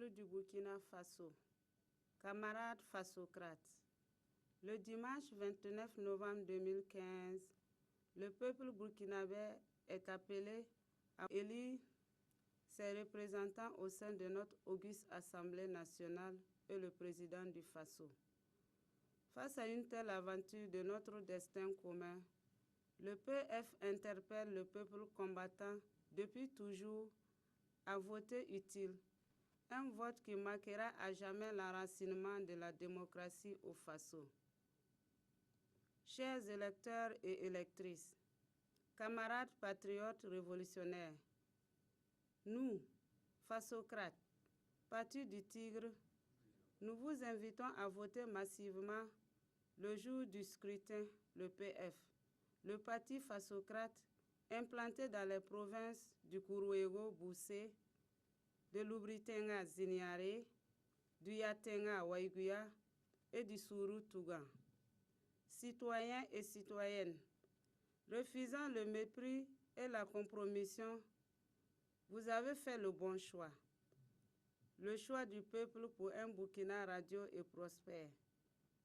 peuple du Burkina Faso, camarades fasocrates, le dimanche 29 novembre 2015, le peuple burkinabé est appelé à élire ses représentants au sein de notre auguste Assemblée nationale et le président du Faso. Face à une telle aventure de notre destin commun, le PF interpelle le peuple combattant depuis toujours à voter utile, un vote qui marquera à jamais l'enracinement de la démocratie au Faso. Chers électeurs et électrices, camarades patriotes révolutionnaires, nous, Fasocrates, Parti du Tigre, nous vous invitons à voter massivement le jour du scrutin, le PF, le Parti Fasocrate implanté dans les provinces du Kourouégo-Boussé, de l'Ubritenga-Ziniaré, du Yatenga-Waïguya et du Sourou-Tougan. Citoyens et citoyennes, refusant le mépris et la compromission, vous avez fait le bon choix. Le choix du peuple pour un Burkina radieux et prospère.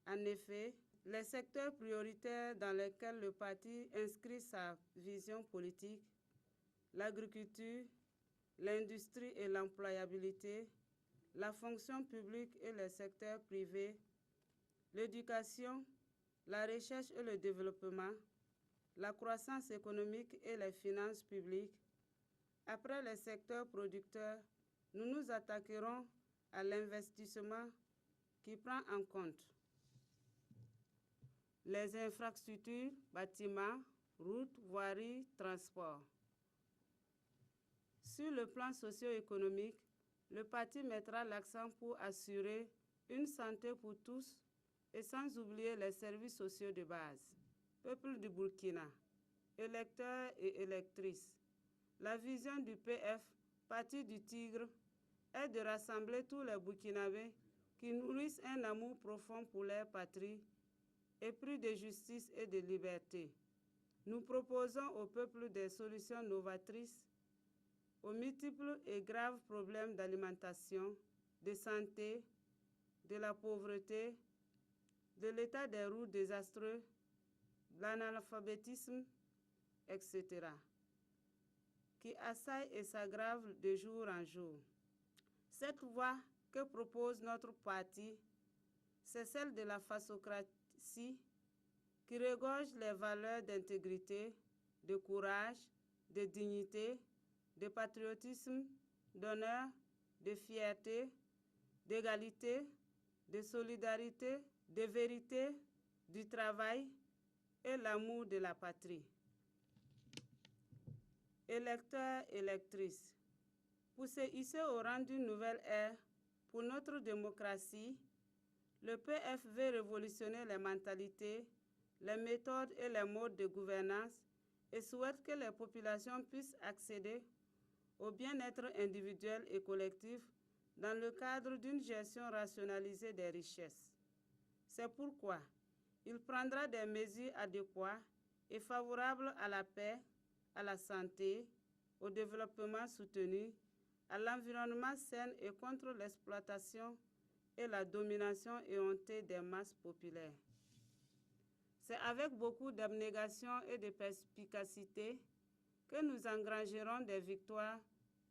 En effet, les secteurs prioritaires dans lesquels le parti inscrit sa vision politique, l'agriculture, l'industrie et l'employabilité, la fonction publique et le secteur privé, l'éducation, la recherche et le développement, la croissance économique et les finances publiques. Après les secteurs producteurs, nous nous attaquerons à l'investissement qui prend en compte les infrastructures, bâtiments, routes, voiries, transports. Sur le plan socio-économique, le parti mettra l'accent pour assurer une santé pour tous et sans oublier les services sociaux de base. Peuple du Burkina, électeurs et électrices, la vision du PF, Parti du Tigre, est de rassembler tous les Burkinabés qui nourrissent un amour profond pour leur patrie, épris de justice et de liberté. Nous proposons au peuple des solutions novatrices aux multiples et graves problèmes d'alimentation, de santé, de la pauvreté, de l'état des routes désastreux, de l'analphabétisme, etc., qui assaillent et s'aggravent de jour en jour. Cette voie que propose notre parti, c'est celle de la fasocratie qui regorge les valeurs d'intégrité, de courage, de dignité, de patriotisme, d'honneur, de fierté, d'égalité, de solidarité, de vérité, du travail et l'amour de la patrie. Électeurs, électrices, pour se hisser au rang d'une nouvelle ère pour notre démocratie, le PF veut révolutionner les mentalités, les méthodes et les modes de gouvernance et souhaite que les populations puissent accéder au bien-être individuel et collectif dans le cadre d'une gestion rationalisée des richesses. C'est pourquoi il prendra des mesures adéquates et favorables à la paix, à la santé, au développement soutenu, à l'environnement sain et contre l'exploitation et la domination éhontée des masses populaires. C'est avec beaucoup d'abnégation et de perspicacité que nous engrangerons des victoires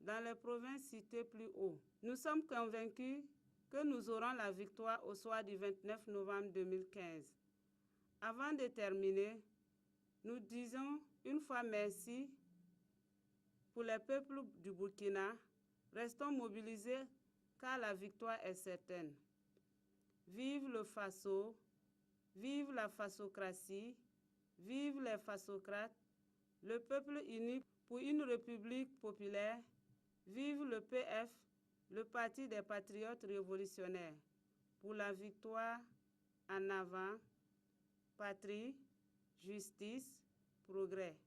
dans les provinces citées plus haut. Nous sommes convaincus que nous aurons la victoire au soir du 29 novembre 2015. Avant de terminer, nous disons une fois merci pour les peuples du Burkina. Restons mobilisés car la victoire est certaine. Vive le Faso, vive la fasocratie, vive les fasocrates, le peuple uni pour une république populaire, vive le PF, le Parti des patriotes révolutionnaires, pour la victoire, en avant, patrie, justice, progrès.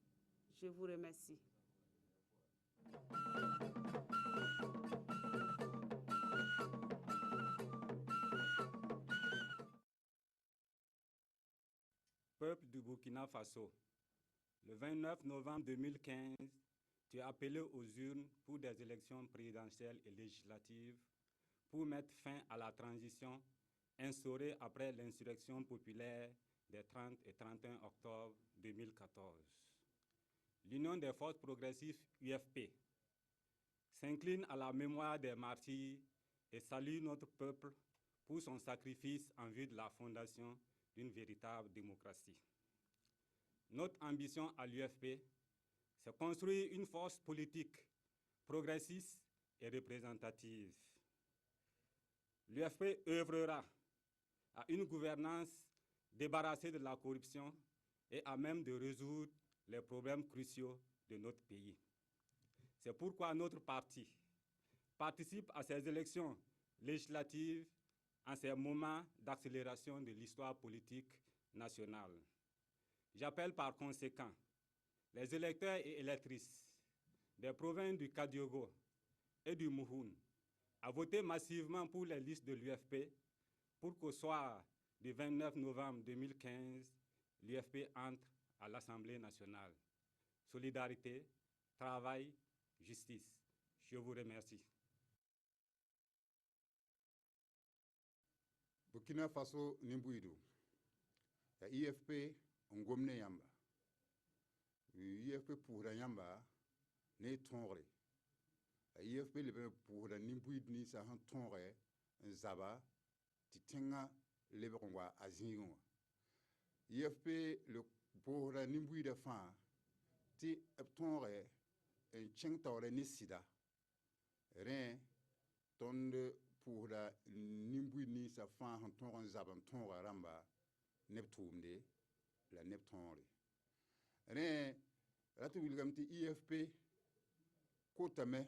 Je vous remercie. Peuple du Burkina Faso, le 29 novembre 2015, tu es appelé aux urnes pour des élections présidentielles et législatives pour mettre fin à la transition instaurée après l'insurrection populaire des 30 et 31 octobre 2014. L'Union des forces progressistes UFP s'incline à la mémoire des martyrs et salue notre peuple pour son sacrifice en vue de la fondation d'une véritable démocratie. Notre ambition à l'UFP, c'est construire une force politique progressiste et représentative. L'UFP œuvrera à une gouvernance débarrassée de la corruption et à même de résoudre les problèmes cruciaux de notre pays. C'est pourquoi notre parti participe à ces élections législatives en ces moments d'accélération de l'histoire politique nationale. J'appelle par conséquent les électeurs et électrices des provinces du Kadiogo et du Mouhoun à voter massivement pour les listes de l'UFP pour qu'au soir du 29 novembre 2015, l'UFP entre à l'Assemblée nationale. Solidarité, travail, justice. Je vous remercie. Burkina Faso nimbuidu. Ya IFP ngomne yamba. IFP pour yamba ne tonre. Ya IFP le pour nimbuid ni sa han tonre zaba titenga lebe ngwa azingo. IFP le pour nimbuid fa ti tonre en cheng tawre ni sida. Rien tonde pour la nimbuid ni sa fa han tonre zaba tonre ramba neptumde la neptonre. Rien ratu wilgam ti IFP kotame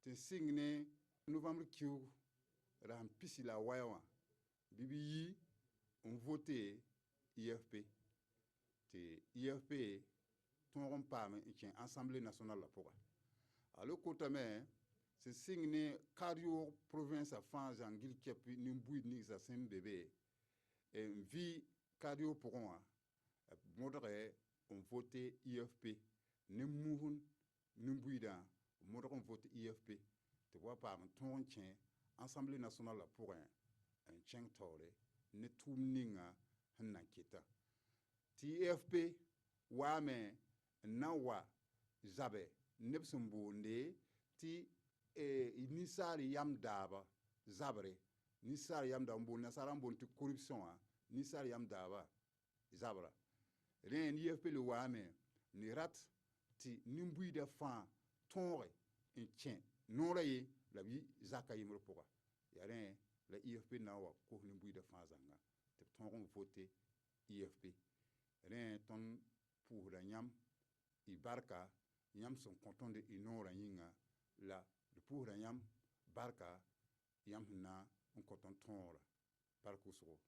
te signe novembre kiu ram pisi la wayawa bibi yi on voté IFP te IFP ton pam en assemblée nationale la pourra alors kotame se signe cardio province à France angil kepi nimbuid ni sa sem bébé et vie cardio pourra modere on voté IFP ne muhun nimbuida modere on voté IFP te vois pas ton tien assemblée nationale pour un cheng tore ne tumninga hanna kita TFP wa me nawa zabe nepsumbunde ti nisari yam daba zabre nisari yam da mbon nasara mbon ti corruption a nisari yam daba zabra ren IFP le wa me ni rat ti nimbui de fan tonre en tien non yi la bi zaka yimro poka ya ren la IFP na wa ko nimbui de fan zanga te tonron voter IFP ren ton pour la nyam ibarka nyam son content de inora yinga la pour la nyam barka yam na on content tonra par kusro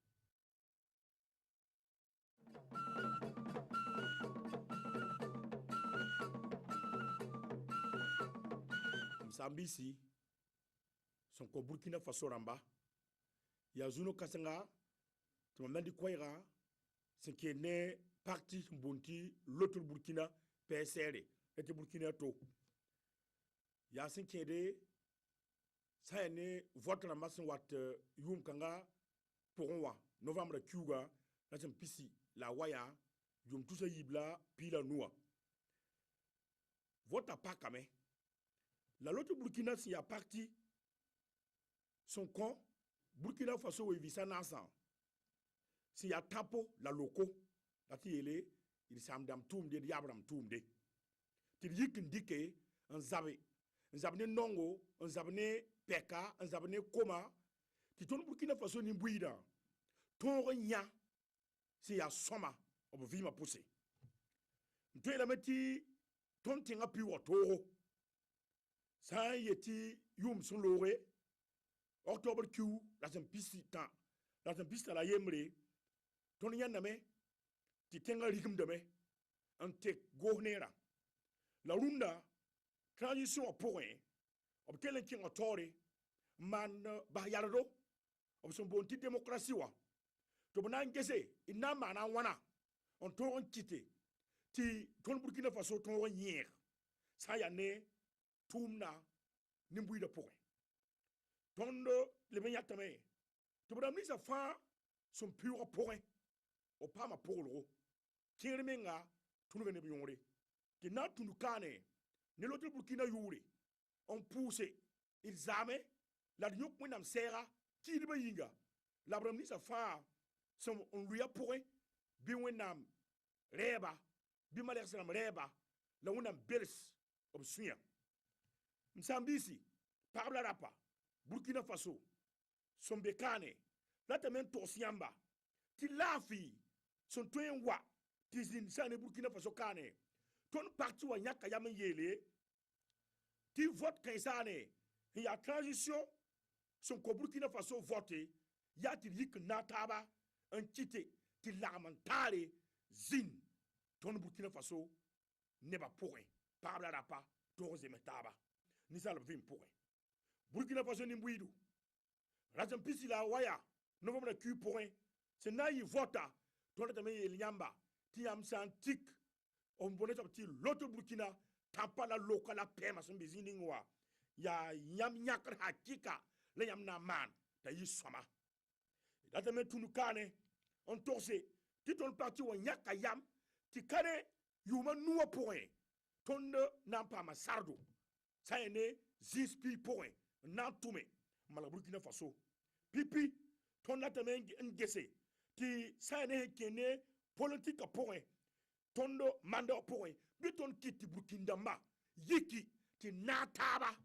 Msambisi son ko Burkina Faso ramba ya zuno kasanga tumamandi kwaira ce qui est né parti bonti l'autre Burkina PSR et Burkina to ya sin kede ça ne vote la masse wat yum kanga pour novembre kuga la pisi la waya yum tout ça yibla pila noa vote pas quand même la l'autre Burkina s'y a parti son camp Burkina Faso et visa nasa s'y a tapo la loco la tiele il samdam tumde diabram tumde til yikin dike un zabne nongo un zabne peka un zabne koma ti ton Burkina Faso ni buida ton nya s'y a soma obo vima poussé mto la meti ton tinga pi wotoro ça yeti yum sun lore octobre q la pisi ta la piste la yemre ton yaname ti tenga rikim de me un tek gohnera la runda transition au point obtelen king authority man ba yardo ob son bonti démocratie wa to bana ngese ina mana wana on to on kité ti ton Burkina Faso ton on yer ça ya ne tumna nimbuy de point tondo le ben yatame to bram ni sa fa son pure point o pa ma polo kire menga tunu ne biore ki na tunu kane ne l'autre Burkina yuri on pousse il zame la nyok wenam sera ki de yinga la bram ni sa fa son on lui a point bi wenam reba bi malek salam reba la wenam bels obsuya Msambisi parla rapa Burkina Faso sombekane latamen tosiamba ti lafi son toyen wa ti zin sane Burkina Faso kane ton parti wa nyaka yamen yele ti vote kaisane il y a transition son ko Burkina Faso voté ya ti yik nataba un kité ti lamentare zin ton Burkina Faso ne ba pourri parla rapa toze metaba ni sal vim pourri Burkina Faso ni mbuidu razam pisi la waya no vamna ku pourri c'est na yi vota to la tamé nyamba ti am santik on bonnet ti l'autre Burkina tampa la loka la pema son bizini ngwa ya nyam nyakar hakika la nyam na man ta yi soma la tamé tunu kane on torse ti ton parti wa nyaka yam ti kane yuma nuwa pourri ton na pa ma sardo ça ene zispi pourri na tume mala Burkina Faso pipi ton la tamé ngese ti ça ene kene politique pourri tondo manda point biton kiti Burkina ma yiki ti nataba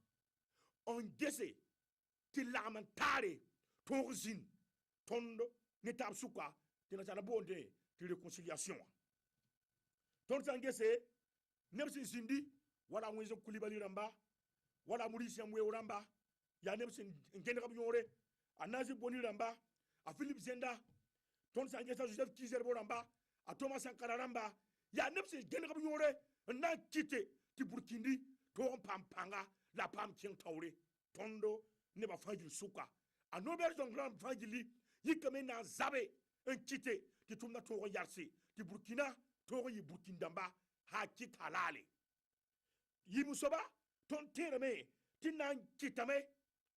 on gese ti lamentare torzin tondo ne tab suka ti na sana bonde ti réconciliation ton sangese nebsi zindi wala mwezo kulibali ramba wala murisi amwe ramba ya nebsi ngene kab yore anazi boni ramba a Philippe Zenda ton sangese Joseph Kizerbo ramba a Thomas Sankara ramba ya nepsi gene kab yore na kite ti Burkindi to pampanga la pam king tawre tondo ne ba fajil suka a nobel don grand fajili yikame na zabe en kite ti tumna to yarsi ti Burkina to yi Burkindamba ha kitalale yi musoba ton tereme ti na kitame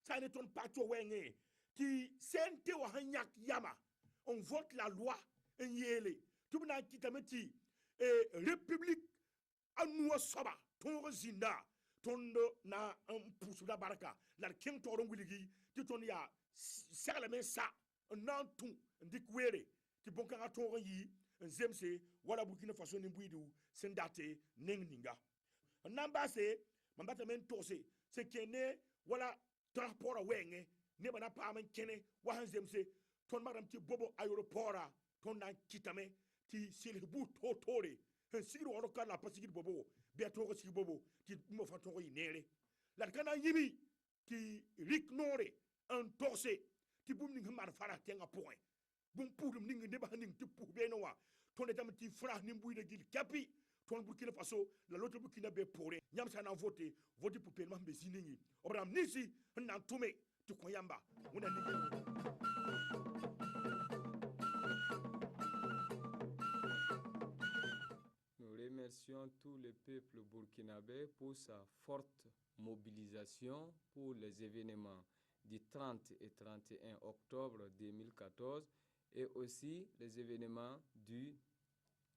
sane ton patio wenge ti sente wa hanyak yama on vote la loi en yele tumna kitame ti république anua soba ton zinda tondo na pousu da baraka la king toron wiligi ti ton ya serleme sa nantu ndikwere ti bonka toron yi nzemse wala Burkina Faso ni mbuidu sendate nengninga namba se mambata men tose se kene wala transport wenge ne bana pa men kene wa nzemse ton madam ti bobo aéroport ton na kitame ti silbu totore sigiru oro kana pasigir bobo be to ko sigi bobo ti mo fa to yi nere la kana yimi ti rik nore en torse ti bum ni ngamar fara tenga point bum pudum ni ngende ba ni ti pu be no wa ton etam ti fra ni mbuy de gil kapi ton Burkina Faso la loto Burkina be poré nyam sa na voter pour paiement be siningi obram nisi na tume ti ko yamba muna ni remercions tout le peuple burkinabé pour sa forte mobilisation pour les événements du 30 et 31 octobre 2014 et aussi les événements du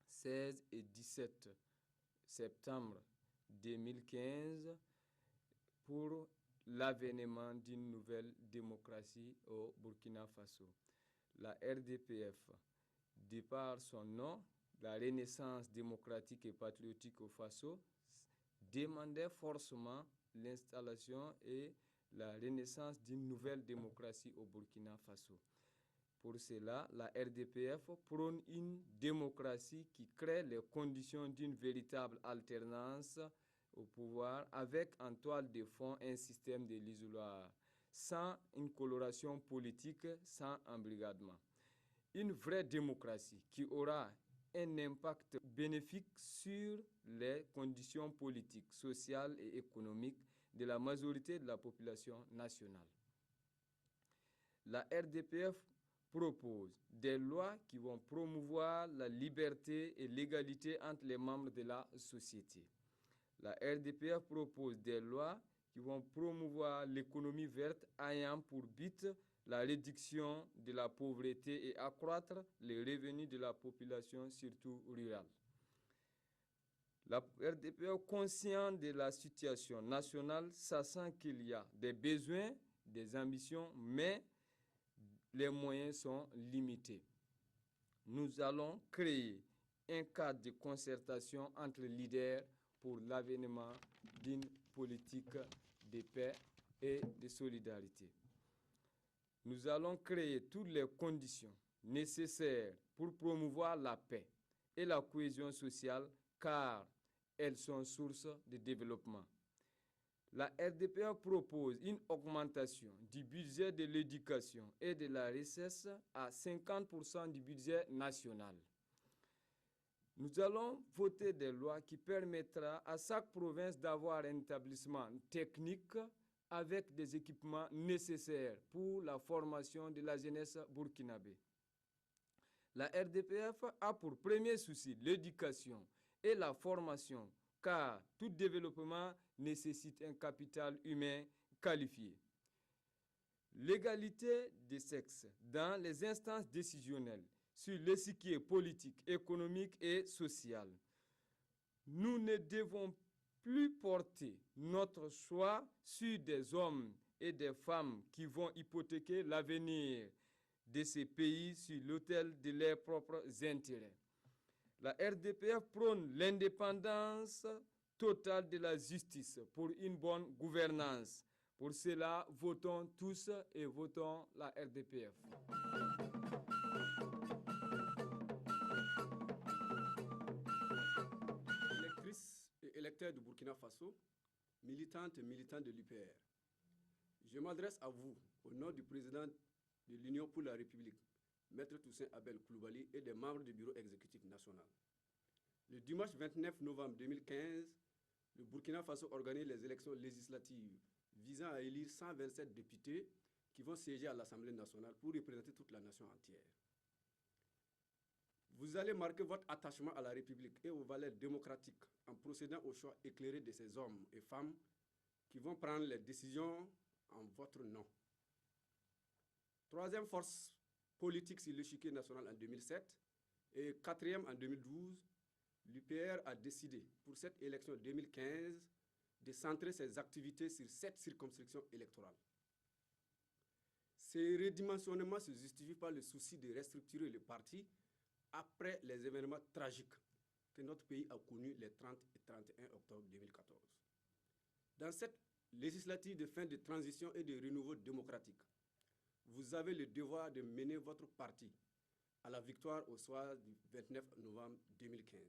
16 et 17 septembre 2015 pour l'avènement d'une nouvelle démocratie au Burkina Faso. La RDPF, de par son nom, la Renaissance démocratique et patriotique au Faso, demandait forcément l'installation et la renaissance d'une nouvelle démocratie au Burkina Faso. Pour cela, la RDPF prône une démocratie qui crée les conditions d'une véritable alternance au pouvoir avec en toile de fond un système de l'isoloir, sans une coloration politique, sans embrigadement. Une vraie démocratie qui aura un impact bénéfique sur les conditions politiques, sociales et économiques de la majorité de la population nationale. La RDPF propose des lois qui vont promouvoir la liberté et l'égalité entre les membres de la société. La RDPF propose des lois qui vont promouvoir l'économie verte ayant pour but la réduction de la pauvreté et accroître les revenus de la population, surtout rurale. La RDPE, conscient de la situation nationale, sachant qu'il y a des besoins, des ambitions, mais les moyens sont limités. Nous allons créer un cadre de concertation entre leaders pour l'avènement d'une politique de paix et de solidarité. Nous allons créer toutes les conditions nécessaires pour promouvoir la paix et la cohésion sociale, car elles sont source de développement. La RDPE propose une augmentation du budget de l'éducation et de la recherche à 50% du budget national. Nous allons voter des lois qui permettront à chaque province d'avoir un établissement technique avec des équipements nécessaires pour la formation de la jeunesse burkinabé. La RDPF a pour premier souci l'éducation et la formation, car tout développement nécessite un capital humain qualifié. L'égalité des sexes dans les instances décisionnelles sur l'échiquier politique, économique et social. Nous ne devons plus porter notre choix sur des hommes et des femmes qui vont hypothéquer l'avenir de ces pays sur l'autel de leurs propres intérêts. La RDPF prône l'indépendance totale de la justice pour une bonne gouvernance. Pour cela, votons tous et votons la RDPF. Électrices et électeurs du Burkina Faso, militantes et militants de l'UPR, je m'adresse à vous au nom du président de l'Union pour la République, Maître Toussaint Abel Coulibaly, et des membres du bureau exécutif national. Le dimanche 29 novembre 2015, le Burkina Faso organise les élections législatives visant à élire 127 députés qui vont siéger à l'Assemblée nationale pour représenter toute la nation entière. Vous allez marquer votre attachement à la République et aux valeurs démocratiques en procédant au choix éclairé de ces hommes et femmes qui vont prendre les décisions en votre nom. Troisième force politique sur l'échiquier national en 2007 et quatrième en 2012, l'UPR a décidé pour cette élection 2015 de centrer ses activités sur 7 circonscriptions électorales. Ces redimensionnements se justifient par le souci de restructurer le parti après les événements tragiques que notre pays a connus les 30 et 31 octobre 2014. Dans cette législative de fin de transition et de renouveau démocratique, vous avez le devoir de mener votre parti à la victoire au soir du 29 novembre 2015.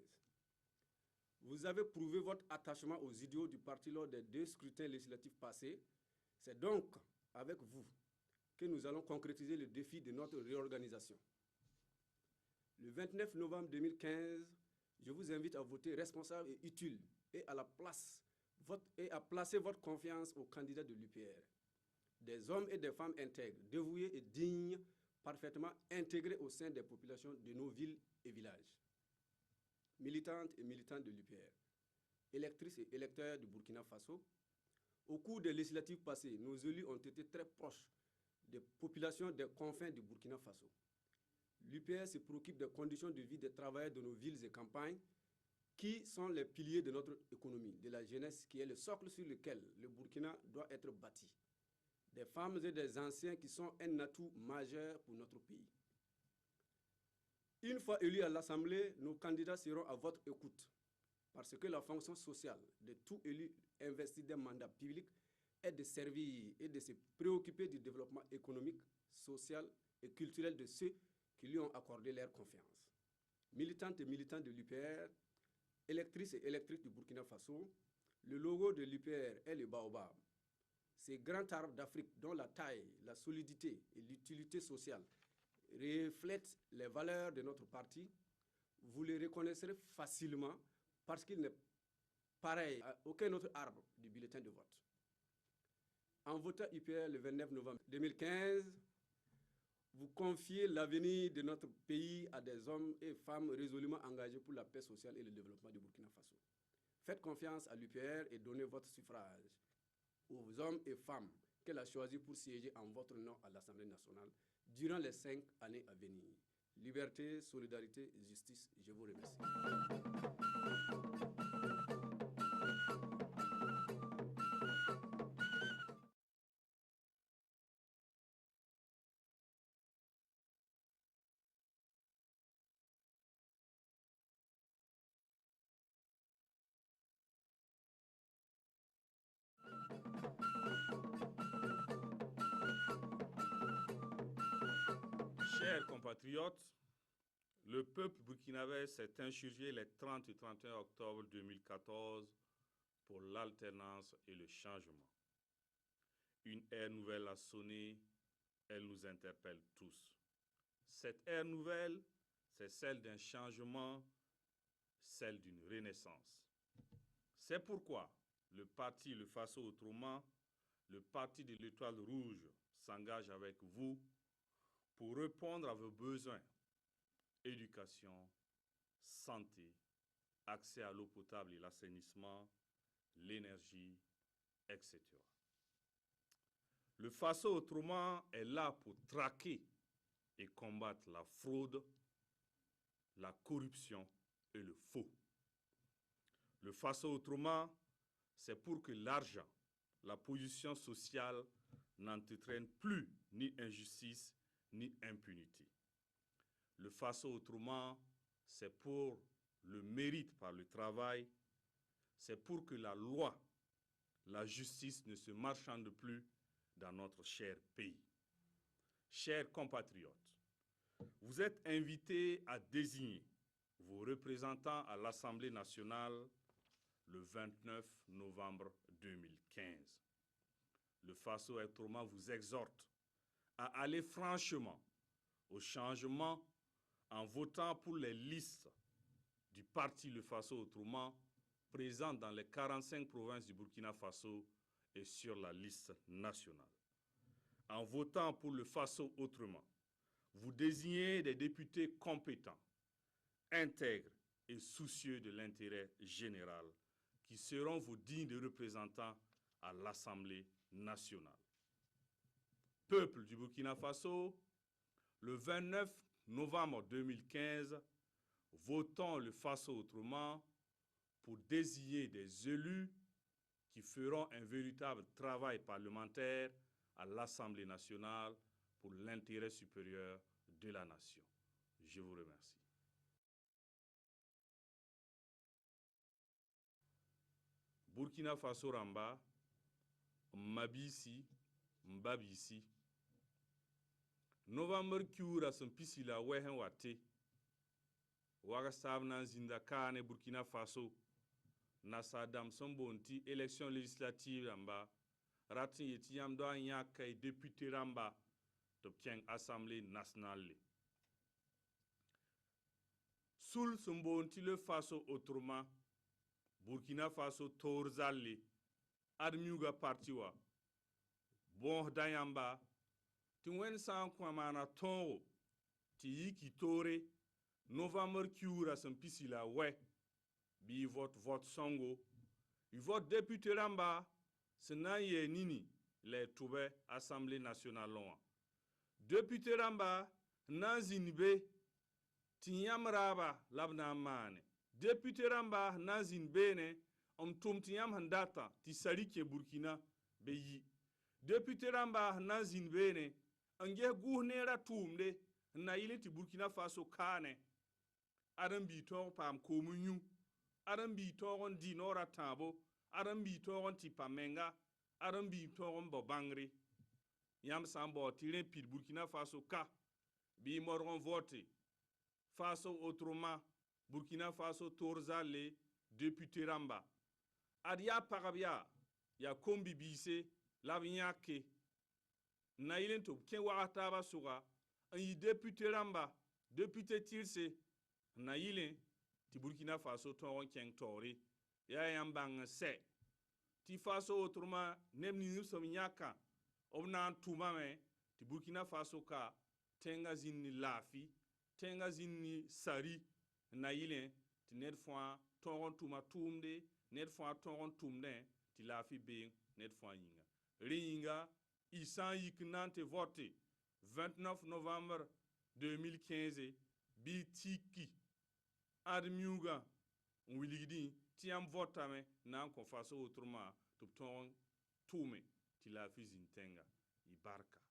Vous avez prouvé votre attachement aux idéaux du parti lors des 2 scrutins législatifs passés. C'est donc avec vous que nous allons concrétiser le défi de notre réorganisation. Le 29 novembre 2015, je vous invite à voter responsable et utile et à placer votre confiance aux candidats de l'UPR. Des hommes et des femmes intègres, dévoués et dignes, parfaitement intégrés au sein des populations de nos villes et villages. Militantes et militants de l'UPR, électrices et électeurs du Burkina Faso, au cours des législatives passées, nos élus ont été très proches des populations des confins du Burkina Faso. L'UPR se préoccupe des conditions de vie des travailleurs de nos villes et campagnes, qui sont les piliers de notre économie, de la jeunesse, qui est le socle sur lequel le Burkina doit être bâti. Des femmes et des anciens qui sont un atout majeur pour notre pays. Une fois élus à l'Assemblée, nos candidats seront à votre écoute, parce que la fonction sociale de tout élu investi d'un mandat public est de servir et de se préoccuper du développement économique, social et culturel de ceux qui lui ont accordé leur confiance. Militantes et militants de l'UPR, électrices et électrices du Burkina Faso, le logo de l'UPR est le baobab. Ces grands arbres d'Afrique dont la taille, la solidité et l'utilité sociale reflètent les valeurs de notre parti, vous les reconnaîtrez facilement parce qu'il n'est pareil à aucun autre arbre du bulletin de vote. En votant UPR le 29 novembre 2015, vous confiez l'avenir de notre pays à des hommes et femmes résolument engagés pour la paix sociale et le développement du Burkina Faso. Faites confiance à l'UPR et donnez votre suffrage. aux hommes et femmes qu'elle a choisis pour siéger en votre nom à l'Assemblée nationale durant les 5 années à venir. Liberté, solidarité, justice, je vous remercie. Chers compatriotes, le peuple burkinabé s'est insurgé les 30 et 31 octobre 2014 pour l'alternance et le changement. Une ère nouvelle a sonné, elle nous interpelle tous. Cette ère nouvelle, c'est celle d'un changement, celle d'une renaissance. C'est pourquoi le parti Le Faso Autrement, le parti de l'Étoile Rouge, s'engage avec vous pour répondre à vos besoins: éducation, santé, accès à l'eau potable et l'assainissement, l'énergie, etc. Le Faso Autrement est là pour traquer et combattre la fraude, la corruption et le faux. Le Faso Autrement, c'est pour que l'argent, la position sociale n'entraîne plus ni injustice ni impunité. Le Faso Autrement, c'est pour le mérite par le travail, c'est pour que la loi, la justice ne se marchande plus dans notre cher pays. Chers compatriotes, vous êtes invités à désigner vos représentants à l'Assemblée nationale le 29 novembre 2015. Le Faso Autrement vous exhorte à aller franchement au changement en votant pour les listes du parti Le Faso Autrement présentes dans les 45 provinces du Burkina Faso et sur la liste nationale. En votant pour Le Faso Autrement, vous désignez des députés compétents, intègres et soucieux de l'intérêt général qui seront vos dignes représentants à l'Assemblée nationale. Peuple du Burkina Faso, le 29 novembre 2015, votons Le Faso Autrement pour désigner des élus qui feront un véritable travail parlementaire à l'Assemblée nationale pour l'intérêt supérieur de la nation. Je vous remercie. Burkina Faso Ramba, Mabisi, Mbabisi. November kiura son pisila wehen wate. Waga sabna zinda kane Burkina Faso. Nasa dam son bonti élection législative ramba. Ratin yeti yam doa nyaka et député ramba. Toptieng Assemblée nationale. Soul son bonti Le Faso Autrement. Burkina Faso Torzali. Admiuga partiwa. Bon dayamba. Ti wen san kwa mana tongo ti yiki tore novembre kiura san pisila we bi vote songo i vote député ramba sena ye nini le toube Assemblée nationale loin député ramba nan zinbe ti yam raba labna mane député ramba nan zinbene tum ti yam handata ti sarike Burkina beyi député ramba nan zinbene ange guhnera tumde na yili ti Burkina Faso kane aran bi to pam komunyu aran bi to on di nora tabo aran bi to on ti pamenga aran bi to on bobangri yam sambo ti repid Burkina Faso ka bi moron vote Faso Autrement Burkina Faso Torzale député ramba adia parabia ya kombi bise labinyake na yilen to ken wakata ba suga an yi député ramba député tirse na yilen ti Burkina Faso ton ken tori ya yambang se ti Faso Autrement nemni nipsom nyaka obna tuma me ti Burkina Faso ka tenga zinni lafi tenga zinni sari na yilen ti net fwa ton tuma tumde net fwa ton tumde ti lafi be net fo yinga ringa isan yiknante voté 29 novembre 2015 bi tiki admiuga wiligdi tiam votame nan ko faso autrement to ton tume ti lafi zintenga ibarka